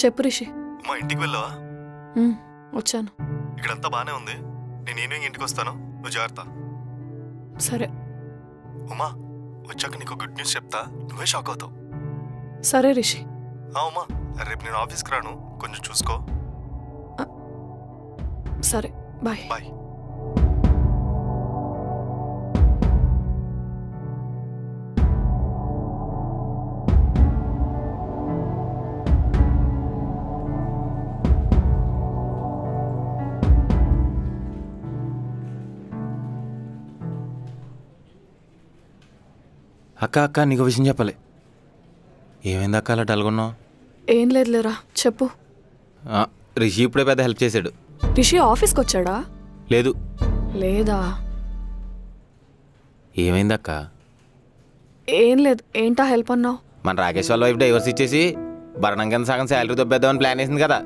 చెప్పు రిషి. మా ఇంటికి వెళ్ళావా? వచ్చాను. ఇక్కడంతా బానే ఉంది. నేను ఈవినింగ్ ఇంటికి వస్తాను, నువ్వు జాగ్రత్త. సరే. ఉమా, వచ్చాక నీకు గుడ్ న్యూస్ చెప్తా, నువ్వే షాక్ అవుతావు. సరే రిషి. ఉమా, రేపు నేను ఆఫీస్కి రాను, కొంచెం చూసుకో. సరే, బాయ్. బాయ్. అక్క నీకు విషయం చెప్పాలి. ఏమైంది అక్క అలా డల్గొన్నావు? ఏం లేదులేరా, చెప్పు. రిషి ఇప్పుడే పెద్ద హెల్ప్ చేశాడు. రిషి ఆఫీస్కి వచ్చాడా? లేదు. లేదా? ఏమైంది అక్క? ఏం లేదు. ఏంటా హెల్ప్ అన్నావు? మన రాకేష్ వాళ్ళ వైఫ్ డైవర్స్ ఇచ్చేసి భరణం కింద సగం శాలరీ దొబ్బేద్దామని ప్లాన్ వేసింది కదా.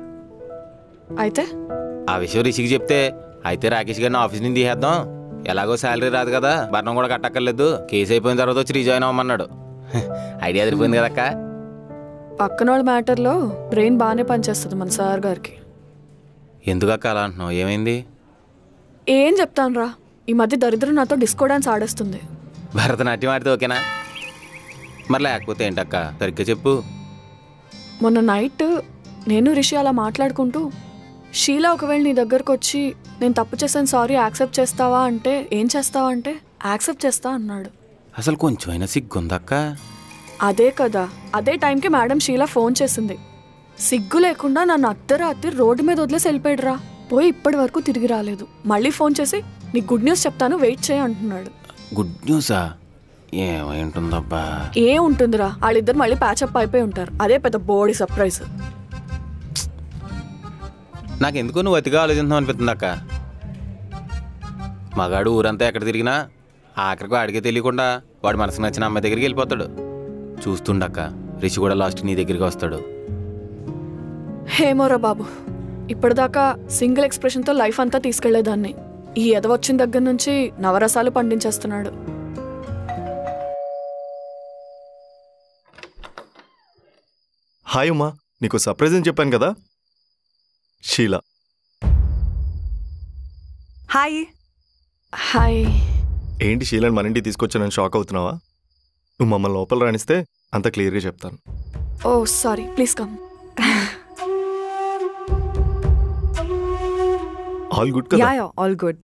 అయితే ఆ విషయం రిషికి చెప్తే, అయితే రాకేష్ గారిని ఆఫీస్ నుంచి తీసేద్దాం, ఎలాగో శాలరీ రాదు కదా, భరణం కూడా కట్టక్కర్లేదు, కేసు అయిపోయిన తర్వాత వచ్చి రీజాయిన్ అవ్వమన్నాడు. ఐడియా అదిరిపోయింది కదక్క. పక్కన వాళ్ళ మ్యాటర్లో బ్రెయిన్ బాగానే పనిచేస్తుంది మన సార్ గారికి. ఎందుకక్క అలా అంటున్నావు? ఏమైంది? ఏం చెప్తాను రా, ఈ మధ్య దరిద్రం నాతో డిస్కో డాన్స్ ఆడేస్తుంది. భరతనాట్యం ఆడితే ఓకేనా? మరి లేకపోతే ఏంటక్క, సరిగ్గా చెప్పు. మొన్న నైట్ నేను రిషి అలా మాట్లాడుకుంటూ, షీలా ఒకవేళ నీ దగ్గరకు వచ్చి నేను తప్పు చేశాను సారీ యాక్సెప్ట్ చేస్తావా అంటే ఏం చేస్తావా అంటే యాక్సెప్ట్ చేస్తా అన్నాడు. అసలు కొంచెమైనా సిగ్గుందక్క? అదే కదా, అదే టైంకి మేడం షీలా ఫోన్ చేసింది. సిగ్గు లేకుండా నన్ను అర్ధరాత్రి రోడ్డు మీద వదిలేసి వెళ్ళిపోయాడు రా. పోయి ఇప్పటి వరకు తిరిగి రాలేదు. మళ్ళీ ఫోన్ చేసి నీకు గుడ్ న్యూస్ చెప్తాను వెయిట్ చేయి అంటున్నాడు. గుడ్ న్యూసా? ఏమై ఉంటుందబ్బా? ఏ ఉంటుందిరా, వాళ్ళిద్దరు మళ్ళీ ప్యాచప్ అయిపోయి ఉంటారు. అదే పెద్ద బోడీ సర్ప్రైజ్. నాకెందుకో నువ్వు అతిగా ఆలోచిస్తున్నావు అనిపిస్తుంది అక్క. మగాడు ఊరంతా ఎక్కడ తిరిగినా ఆఖరికి వాడికే తెలియకుండా వాడి మనసుకు నచ్చిన అమ్మాయి దగ్గరికి వెళ్ళిపోతాడు. చూస్తుండక్క, రిషి కూడా లాస్ట్ నీ దగ్గరికి వస్తాడు. హేమోరా బాబు, ఇప్పటిదాకా సింగిల్ ఎక్స్ప్రెషన్తో లైఫ్ అంతా తీసుకెళ్లేదాన్ని. ఈ ఎదవొచ్చిన దగ్గర నుంచి నవరసాలు పండించేస్తున్నాడు. హాయ్ ఉమా, నీకు సర్ప్రైజ్ అని చెప్పాను కదా, షీలా. హాయ్. హాయ్. ఏంటి షీలాని మన ఇంటికి తీసుకొచ్చానని షాక్ అవుతున్నావా? నువ్వు మమ్మల్ని లోపల రాణిస్తే అంత క్లియర్గా చెప్తాను. Oh sorry, please come. All good కదా? Yeah all good.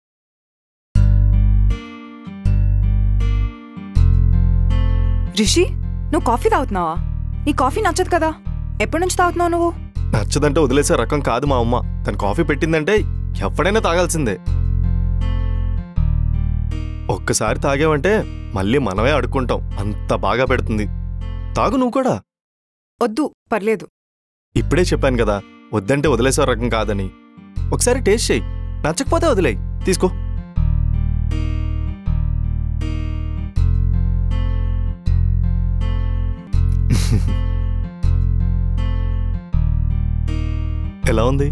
రిషి, నువ్వు కాఫీ తాగుతున్నావా? నీ కాఫీ నచ్చదు కదా, ఎప్పటి నుంచి తాగుతున్నావు నువ్వు? నచ్చదంటే వదిలేసే రకం కాదు మా అమ్మ. తను కాఫీ పెట్టిందంటే ఎవడైనా తాగాల్సిందే. ఒక్కసారి తాగావంటే మళ్ళీ మనమే అడుక్కుంటాం, అంత బాగా పెడుతుంది. తాగు నువ్వు కూడా. వద్దు, పర్లేదు. ఇప్పుడే చెప్పాను కదా, వద్దంటే వదిలేసే రకం కాదని. ఒకసారి టేస్ట్ చేయి, నచ్చకపోతే వదిలేయి, తీసుకో. ఎలా ఉంది?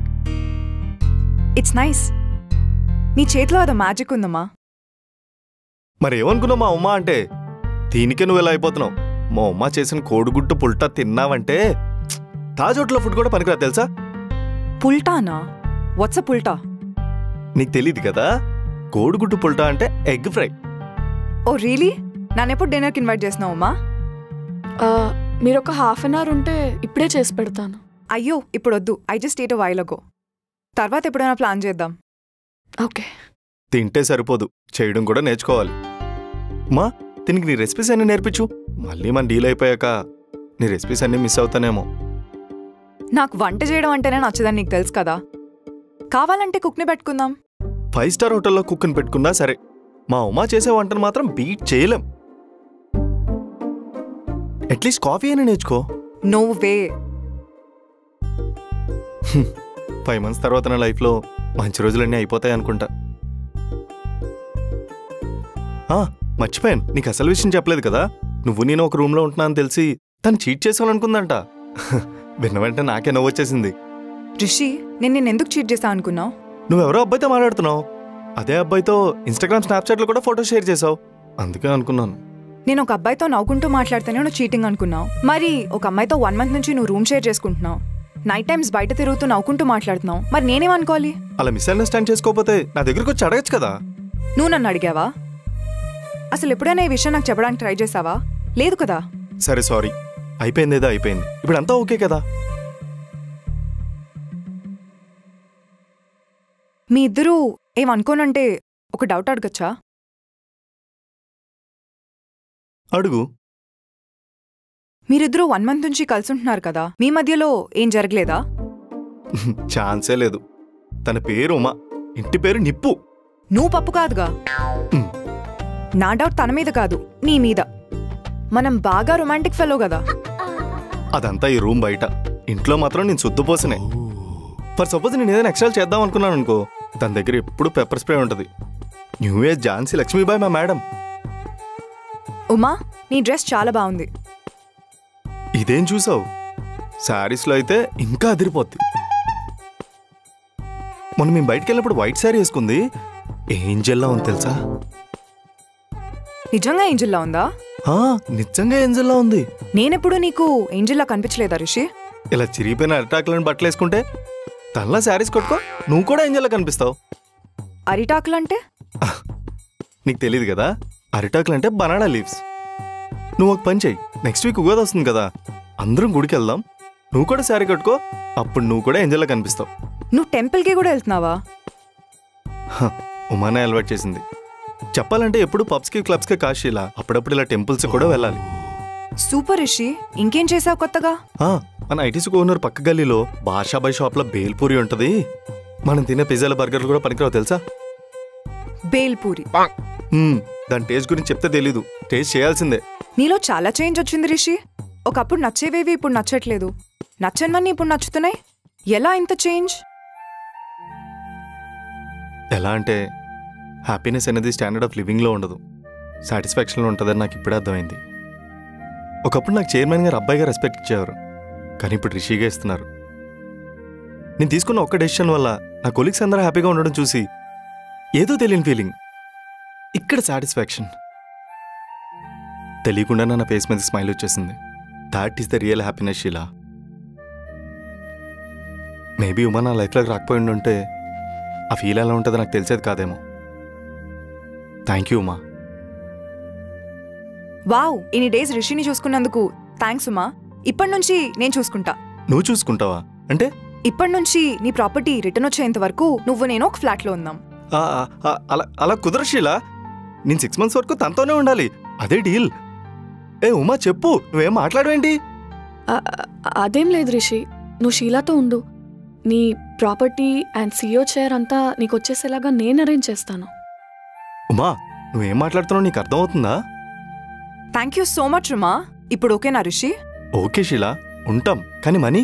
It's nice. నీ చేతిలో అదో మ్యాజిక్ ఉందమ్మా. మరి ఏమనుకున్నావు మా అమ్మ అంటే? దీనికే నువ్వు ఎలా అయిపోతున్నావు? మా అమ్మ చేసిన కోడిగుడ్డు పుల్టా తిన్నావంటే తాజోట్ల ఫుడ్ కూడా పనికిరా, తెలుసా? పుల్టానా? వాట్స్ అ పుల్టా? నీకు తెలియదు కదా, కోడిగుడ్డు పుల్టా అంటే ఎగ్ ఫ్రై. Oh really? నన్నెప్పుడు డిన్నర్కి ఇన్వైట్ చేసినావు అమ్మా? మీరు ఒక హాఫ్ అన్ అవర్ ఉంటే ఇప్పుడే చేసి పెడతాను. అయ్యో ఇప్పుడు వద్దు, ఐ జస్ట్ ఏట్ వైల్ అగో. తర్వాత ఎప్పుడైనా ప్లాన్ చేద్దాం. ఓకే. తింటే సరిపోదు, చేయడం కూడా నేర్చుకోవాలి. మా దీనికి నీ రెసిపీస్ అన్నీ నేర్పించు. మళ్ళీ మన డీల్ అయిపోయాక నీ రెసిపీస్ అన్నీ మిస్ అవుతానేమో. నాకు వంట చేయడం అంటేనే నచ్చదని నీకు తెలుసు కదా. కావాలంటే కుక్ని పెట్టుకుందాం. 5 స్టార్ హోటల్లో కుక్ని పెట్టుకున్నా సరే, మా ఉమా చేసే వంటను మాత్రం బీట్ చేయలేం. అట్లీస్ట్ కాఫీ అయినా నేర్చుకో. No way. 5 months తర్వాత నా లైఫ్లో మంచి రోజులన్నీ అయిపోతాయి అనుకుంటా. మర్చిపోయాను, నీకు అసలు విషయం చెప్పలేదు కదా. నువ్వు నేను ఒక రూమ్లో ఉంటున్నా అని తెలిసి తను చీట్ చేసావనుకుందంట. విన్న వెంటనే నాకే నవ్వు వచ్చేసింది. రిషి, నేను ఎందుకు చీట్ చేసా అనుకున్నావు? నువ్వెవరో అబ్బాయితో మాట్లాడుతున్నావు, అదే అబ్బాయితో ఇన్స్టాగ్రామ్ స్నాప్చాట్లో కూడా ఫోటో షేర్ చేసావు, అందుకే అనుకున్నాను. నేను ఒక అబ్బాయితో నవ్వుకుంటూ మాట్లాడితేనే నువ్వు చీటింగ్ అనుకున్నావు. మరి ఒక అమ్మాయితో 1 month నుంచి నువ్వు రూమ్ షేర్ చేసుకుంటున్నావు. నైట్ టైమ్స్ బయట తిరుగుతూ నవ్వుకుంటూ మాట్లాడుతున్నావు, మరి నేనేమనుకోవాలి? అలా మిస్అండర్స్టాండ్ చేసుకోకపోతే నా దగ్గరకు వచ్చి అడగచ్చు కదా. నువ్వు నన్ను అడిగావా? అసలు ఎప్పుడైనా ఈ విషయం నాకు చెప్పడానికి ట్రై చేసావా? లేదు కదా. సరే సారీ, అయిపోయింది ఏదో అయిపోయింది, ఇప్పుడు అంతా ఓకే కదా. మీ ఇద్దరూ ఏమనుకోనంటే ఒక డౌట్ అడగచ్చా? అడుగు. మీరిద్దరూ 1 month నుంచి కలిసి ఉంటున్నారు కదా, మీ మధ్యలో ఏం జరగలేదా? ఛాన్సే లేదు. తన పేరు ఉమా, ఇంటి పేరు నిప్పు. నువ్వు పప్పు కాదుగా. నా డౌట్ తన మీద కాదు, నీ మీద. మనం బాగా రొమాంటిక్ ఫెలో కదా. అదంతా ఈ రూమ్ బయట, ఇంట్లో మాత్రం నేను శుద్ధపోసనే. ఫర్ సపోజ్ నేను ఏదైనా ఎక్స్ట్రా చేద్దాం అనుకున్నాను అనుకో, తన దగ్గర ఎప్పుడు పెప్పర్ స్ప్రే ఉంటుంది. న్యూ ఏజ్ ఝాన్సీ లక్ష్మీబాయి మా మేడం. ఉమా, నీ డ్రెస్ చాలా బాగుంది. ఇదేం చూసావు? శారీస్లో అయితే ఇంకా అదిరిపోద్ది. మొన్న మేము బయటికి వెళ్ళినప్పుడు వైట్ శారీ వేసుకుంది, ఏంజెల్లా ఉంది తెలుసా? నిజంగా ఏంజిల్లా ఉందా? నిజంగా ఏంజెల్లా ఉంది. నేనెప్పుడు నీకు ఏంజిల్లా కనిపించలేదా రిషి? ఇలా చిరిగిపోయిన అరిటాకులను బట్టలు వేసుకుంటే తనలా శారీస్ కొట్టుకో, నువ్వు కూడా ఏంజెల్లా కనిపిస్తావు. అరిటాకులంటే? నీకు తెలియదు కదా, అరిటాకులు అంటే బనానా లీవ్స్. నువ్వు ఒక పని చెయ్యి, నెక్స్ట్ వీక్ ఉగాది వస్తుంది కదా, అందరం గుడికి వెళ్దాం, నువ్వు కూడా శారీ కట్టుకో, అప్పుడు నువ్వు కూడా ఏంజెల్లా కనిపిస్తావు. నువ్వు టెంపుల్కి కూడా వెళ్తున్నావా? ఉమానే అలవాటు చేసింది. చెప్పాలంటే ఎప్పుడు పబ్స్కి క్లబ్స్కి కాశీలా, అప్పుడప్పుడు ఇలా టెంపుల్స్ కూడా వెళ్ళాలి. సూపర్ రిషి, ఇంకేం చేసావు కొత్తగా? మన ఐటీసీ కోనర్ పక్క గల్లీలో బాషాబాయ్ షాప్ లో బేల్పూరి ఉంటది. మనం తినే పిజ్జాల బర్గర్లు కూడా పనికిరావు తెలుసా? బేల్పూరి. దాని టేస్ట్ గురించి చెప్తే తెలీదు, టేస్ట్ చేయాల్సిందే. నీలో చాలా చేంజ్ వచ్చింది రిషి. ఒకప్పుడు నచ్చేవేవి ఇప్పుడు నచ్చట్లేదు, నచ్చనివన్నీ ఇప్పుడు నచ్చుతున్నాయి. ఎలా ఇంత చేంజ్? ఎలా అంటే హ్యాపీనెస్ అనేది స్టాండర్డ్ ఆఫ్ లివింగ్లో ఉండదు, సాటిస్ఫాక్షన్లో ఉంటుందని నాకు ఇప్పుడే అర్థమైంది. ఒకప్పుడు నాకు చైర్మన్ గారు అబ్బాయిగా రెస్పెక్ట్ ఇచ్చేవారు, కానీ ఇప్పుడు రిషిగా ఇస్తున్నారు. నేను తీసుకున్న ఒక్క డెసిషన్ వల్ల నా కొలీగ్స్ అందరూ హ్యాపీగా ఉండడం చూసి ఏదో తెలియని ఫీలింగ్, ఇక్కడ సాటిస్ఫాక్షన్. తెలియకుండా నా ఫేస్ మీద స్మైల్ వచ్చేసింది. That is the real happiness Sheela. Maybe Uma నా లైఫ్లోకి రాకపోయి ఉంటే ఆ ఫీల్ ఎలా ఉంటుందో నాకు తెలిసేది కాదేమో. Thank you Uma. వావ్, ఇన్ని డేస్ రిషిని చూసుకున్నందుకు థ్యాంక్స్ ఉమా. ఇప్పటి నుంచి నేను చూసుకుంటా. నువ్వు చూసుకుంటావా అంటే? ఇప్పటి నుంచి నీ ప్రాపర్టీ రిటర్న్ వచ్చేంత వరకు నువ్వు నేను ఒక ఫ్లాట్లో ఉందాం. అలా కుదరదు షీలా, నేను 6 months వరకు తనతోనే ఉండాలి, అదే డీల్. ఏ ఉమా చెప్పు, నువ్వేం మాట్లాడవేంటి? అదేం లేదు రిషి, నువ్వు షీలాతో ఉండు. నీ ప్రాపర్టీ అండ్ CEO చైర్ అంతా నీకు వచ్చేసేలాగా నేను అరేంజ్ చేస్తాను. ఉమా, నువ్వేం మాట్లాడుతున్నావు నీకు అర్థమవుతుందా? Thank you so much Uma. ఇప్పుడు ఓకేనా రిషి? ఓకే షీలా, ఉంటాం. కానీ మనీ?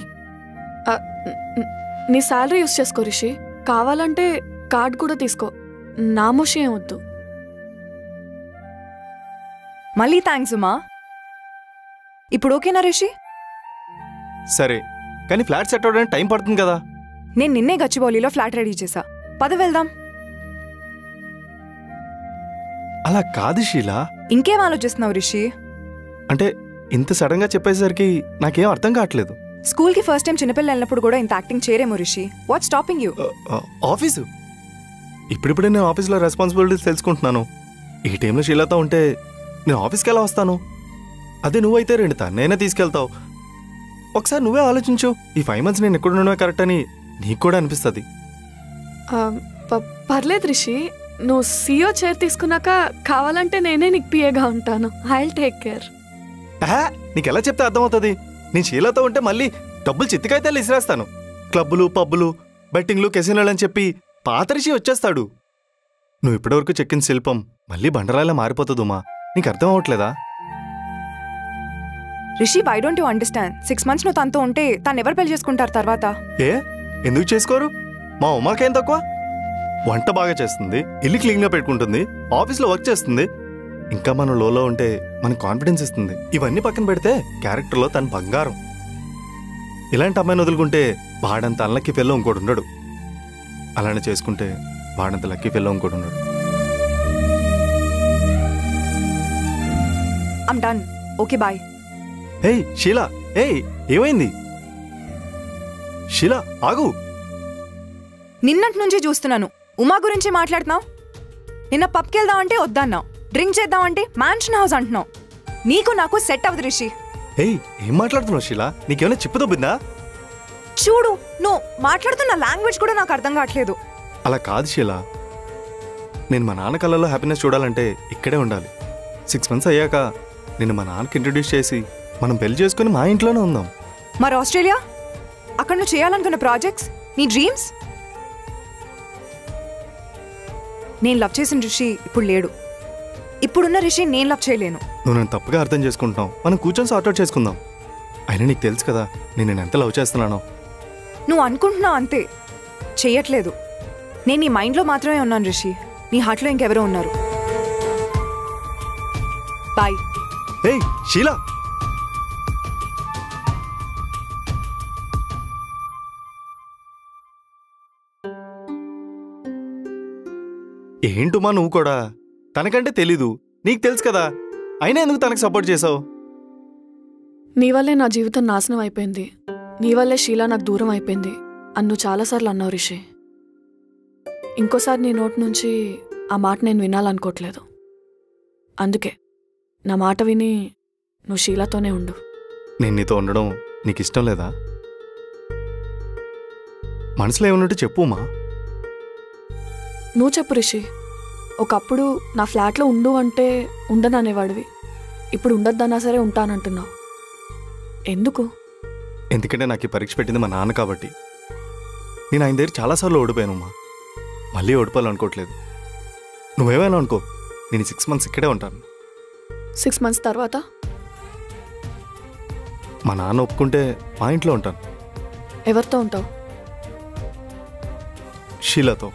నీ శాలరీ యూస్ చేసుకో రిషి, కావాలంటే కార్డ్ కూడా తీసుకో, నామోషి ఏం వద్దు. మళ్ళీ థ్యాంక్స్ ఉమా. ఇప్పుడు ఓకేనా రిషి? సరే, కానీ ఫ్లాట్ సెట్ అవడానికి టైం పడుతుంది కదా. నేను నిన్నే గచ్చిబౌలిలో ఫ్లాట్ రెడీ చేశా, పద వెళ్దాం. అలా కాదు షీలా. ఇంకేం ఆలోచిస్తున్నావు రిషి? అంటే ఇంత సడన్ గా చెప్పేసరికి నాకేం అర్థం కావట్లేదు. స్కూల్కి ఫస్ట్ టైం చిన్నపిల్లలు వెళ్ళినప్పుడు కూడా ఇంత యాక్టింగ్ చేయరేమో Rishi. What stopping you? Office ఇప్పుడిప్పుడే నేను ఆఫీస్లో రెస్పాన్సిబిలిటీస్ తెలుసుకుంటున్నాను. ఈ టైంలో షీలాతో ఉంటే నేను ఆఫీస్కి ఎలా వస్తాను? అదే నువ్వైతే 2 తన్నైనా తీసుకెళ్తావు. ఒకసారి నువ్వే ఆలోచించు, ఈ 5 months నేను ఎక్కడున్నా కరెక్ట్ అని నీకు కూడా అనిపిస్తుంది. పర్లేదు రిషి, నువ్వు CEO చైర్ తీసుకున్నాక కావాలంటే నేనే నీకు పిఏగా ఉంటాను. I will take care. నీకు ఎలా చెప్తే అర్థమవుతుంది? నేను షీలాతో ఉంటే మళ్ళీ డబ్బులు చిత్తికైతే ఇసిరేస్తాను. క్లబ్బులు, పబ్బులు, బెట్టింగ్లు, కెసినోలు అని చెప్పి పాత రిషి వచ్చేస్తాడు. నువ్వు ఇప్పటివరకు చెక్కిన శిల్పం మళ్ళీ బండరాయిలా మారిపోతుందుమా, నీకు అర్థం అవట్లేదా? Rishi, why don't you understand? 6 months నువ్వు తనతో ఉంటే తను ఎవరు పెళ్లి చేసుకుంటారు తర్వాత? ఎందుకు చేసుకోరు? మా ఉమాకేం తక్కువ? వంట బాగా చేస్తుంది, ఇల్లు క్లీన్గా పెట్టుకుంటుంది, ఆఫీస్లో వర్క్ చేస్తుంది. ఇంకా మనం లోలో ఉంటే మనకు కాన్ఫిడెన్స్ ఇస్తుంది. ఇవన్నీ పక్కన పెడితే క్యారెక్టర్లో తన బంగారం. ఇలాంటి అమ్మాయిని వదులుకుంటే వాడంత అన్లక్కీ ఫెల్లో ఇంకోటి ఉండడు. అలానే చేసుకుంటే వాడంత లక్కీ ఫెల్లో ఇంకోటి ఉండడు. I'm done. Okay bye. ఏయ్ షీలా, ఏయ్ ఏమైంది? షీలా ఆగు. నిన్నటి నుంచి చూస్తున్నాను ఉమా గురించి మాట్లాడుతున్నావు. నిన్న పబ్కి వెళ్దామంటే వద్దన్నావు, డ్రింక్ చేద్దామంటే మ్యాన్షన్ హౌస్ అంటున్నావు. నీకు నాకు సెట్ అవ్వదు రిషి. ఏయ్ ఏం మాట్లాడుతున్నావు షీలా? నీకేమైనా చిప్పుదొబ్బిందా? చూడు, నువ్వు మాట్లాడుతున్న లాంగ్వేజ్ కూడా నాకు అర్థం కావట్లేదు. అలా కాదు షీలా, నేను మా నాన్న కళ్ళలో హ్యాపీనెస్ చూడాలంటే ఇక్కడే ఉండాలి. 6 months అయ్యాక నేను మా నాన్నకి ఇంట్రడ్యూస్ చేసి మనం పెళ్లి చేసుకుని మా ఇంట్లోనే ఉందాం. మరి ఆస్ట్రేలియా, అక్కడ నువ్వు చేయాలనుకున్న ప్రాజెక్ట్స్, నీ డ్రీమ్స్? నేను లవ్ చేసిన రిషి ఇప్పుడు లేడు. ఇప్పుడున్న రిషి నేను లవ్ చేయలేను. నువ్వు నన్ను తప్పుగా అర్థం చేసుకుంటున్నావు. మనం కూర్చొని సార్ట్అవుట్ చేసుకుందాం. అయినా నీకు తెలుసు కదా నేను ఎంత లవ్ చేస్తున్నానో. నువ్వు అనుకుంటున్నావు అంతే, చెయ్యట్లేదు. నేను నీ మైండ్లో మాత్రమే ఉన్నాను రిషి, నీ హార్ట్లో ఇంకెవరో ఉన్నారు. బాయ్. ఏయ్ షీలా, ఏంటుమా నువ్వు కూడా? తనకంటే తెలీదు, నీకు తెలుసు కదా, అయినా ఎందుకు తనకు సపోర్ట్ చేసావు? నీ వల్లే నా జీవితం నాశనం అయిపోయింది, నీ వల్లే షీలా నాకు దూరం అయిపోయింది అని నువ్వు చాలాసార్లు అన్నావు రిషి. ఇంకోసారి నీ నోటి నుంచి ఆ మాట నేను వినాలనుకోవట్లేదు. అందుకే నా మాట విని నువ్వు షీలాతోనే ఉండు. నేను నీతో ఉండడం నీకు ఇష్టం లేదా? మనసులో ఏమన్నట్టు చెప్పుమా. నువ్వు చెప్పు రిషి. ఒకప్పుడు నా ఫ్లాట్లో ఉండు అంటే ఉండననేవాడివి, ఇప్పుడు ఉండొద్దన్నా సరే ఉంటానంటున్నావు. ఎందుకు? ఎందుకంటే నాకు ఈ పరీక్ష పెట్టింది మా నాన్న కాబట్టి. నేను ఆయన దగ్గర చాలాసార్లు ఓడిపోయానమ్మా, మళ్ళీ ఓడిపోవాలనుకోవట్లేదు. నువ్వేమైనా అనుకో, నేను 6 months ఇక్కడే ఉంటాను. 6 months తర్వాత మా నాన్న ఒప్పుకుంటే మా ఇంట్లో ఉంటాను. ఎవరితో ఉంటావు? షీలాతో.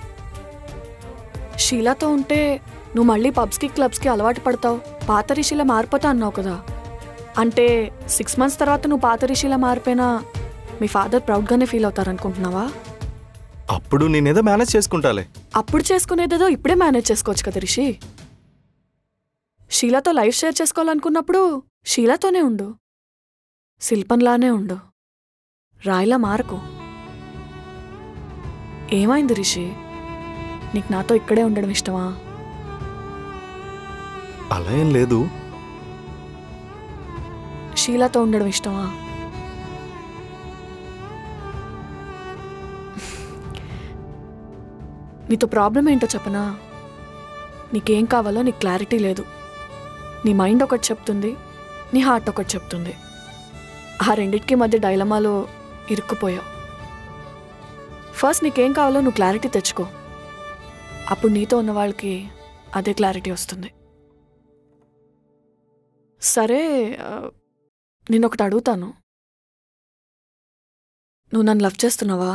షీలాతో ఉంటే నువ్వు మళ్ళీ పబ్స్కి క్లబ్స్కి అలవాటు పడతావు, పాత రిషిలా మారిపోతా అన్నావు కదా. అంటే 6 months తర్వాత నువ్వు పాత రిషిలా మారిపోయినా మీ ఫాదర్ ప్రౌడ్గానే ఫీల్ అవుతారనుకుంటున్నావా? అప్పుడు నేనేదో మేనేజ్ చేసుకుంటాలే. అప్పుడు చేసుకునేదేదో ఇప్పుడే మేనేజ్ చేసుకోవచ్చు కదా రిషి. షీలాతో లైఫ్ షేర్ చేసుకోవాలనుకున్నప్పుడు షీలాతోనే ఉండు, శిల్పంలానే ఉండు, రాయిలా మారకు. ఏమైంది రిషి? నీకు నాతో ఇక్కడే ఉండడం ఇష్టమా? అలా ఏం లేదు. షీలాతో ఉండడం ఇష్టమా? నీతో ప్రాబ్లం ఏంటో చెప్పనా? నీకేం కావాలో నీకు క్లారిటీ లేదు. నీ మైండ్ ఒకటి చెప్తుంది, నీ హార్ట్ ఒకటి చెప్తుంది. ఆ రెండిటికి మధ్య డైలమాలో ఇరుక్కుపోయావు. ఫస్ట్ నీకేం కావాలో నువ్వు క్లారిటీ తెచ్చుకో, అప్పుడు నీతో ఉన్న వాళ్ళకి అదే క్లారిటీ వస్తుంది. సరే, నేను ఒకటి అడుగుతాను. నువ్వు నన్ను లవ్ చేస్తున్నావా?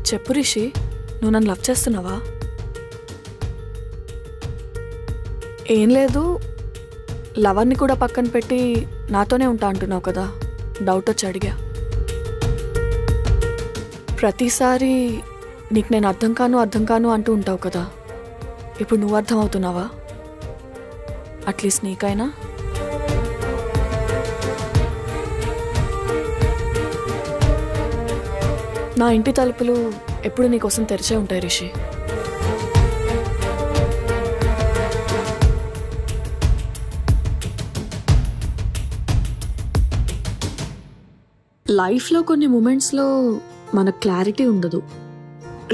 చెప్పు రిషి, నువ్వు నన్ను లవ్ చేస్తున్నావా? ఏం లేదు, లవర్ని కూడా పక్కన పెట్టి నాతోనే ఉంటా అంటున్నావు కదా, డౌట్ వచ్చి అడిగా. ప్రతిసారి నీకు నేను అర్థం కాను అంటూ ఉంటావు కదా, ఇప్పుడు నువ్వు అర్థం అవుతున్నావా? అట్లీస్ట్ నీకైనా. నా ఇంటి తలుపులు ఎప్పుడు నీకోసం తెరిచే ఉంటాయి రిషి. లైఫ్లో కొన్ని మూమెంట్స్లో మనకు క్లారిటీ ఉండదు.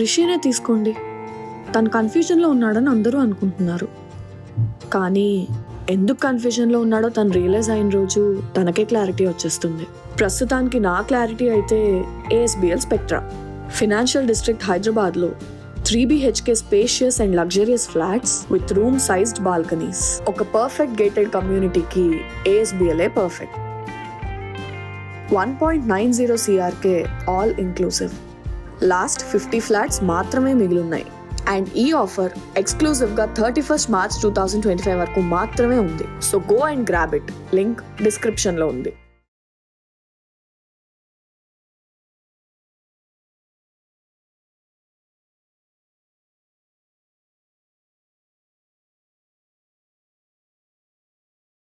రిషినే తీసుకోండి, తను కన్ఫ్యూజన్లో ఉన్నాడని అందరూ అనుకుంటున్నారు. కానీ ఎందుకు కన్ఫ్యూజన్లో ఉన్నాడో తను రియలైజ్ అయిన రోజు తనకే క్లారిటీ వచ్చేస్తుంది. ప్రస్తుతానికి నా క్లారిటీ అయితే ASBL స్పెక్ట్రా ఫినాన్షియల్ డిస్ట్రిక్ట్ హైదరాబాద్లో 3 BHK spacious and luxurious flats with room sized balconies. ఒక పర్ఫెక్ట్ గేటెడ్ కమ్యూనిటీకి ASBLే perfect. 1.90 CRK all inclusive. Last 50 flats మాత్రమే మిగిలిన్నాయి. అండ్ ఈ ఆఫర్ ఎక్స్క్లూజివ్గా 31st March 2025 వరకు మాత్రమే ఉంది. So go and grab it. Link డిస్క్రిప్షన్లో ఉంది.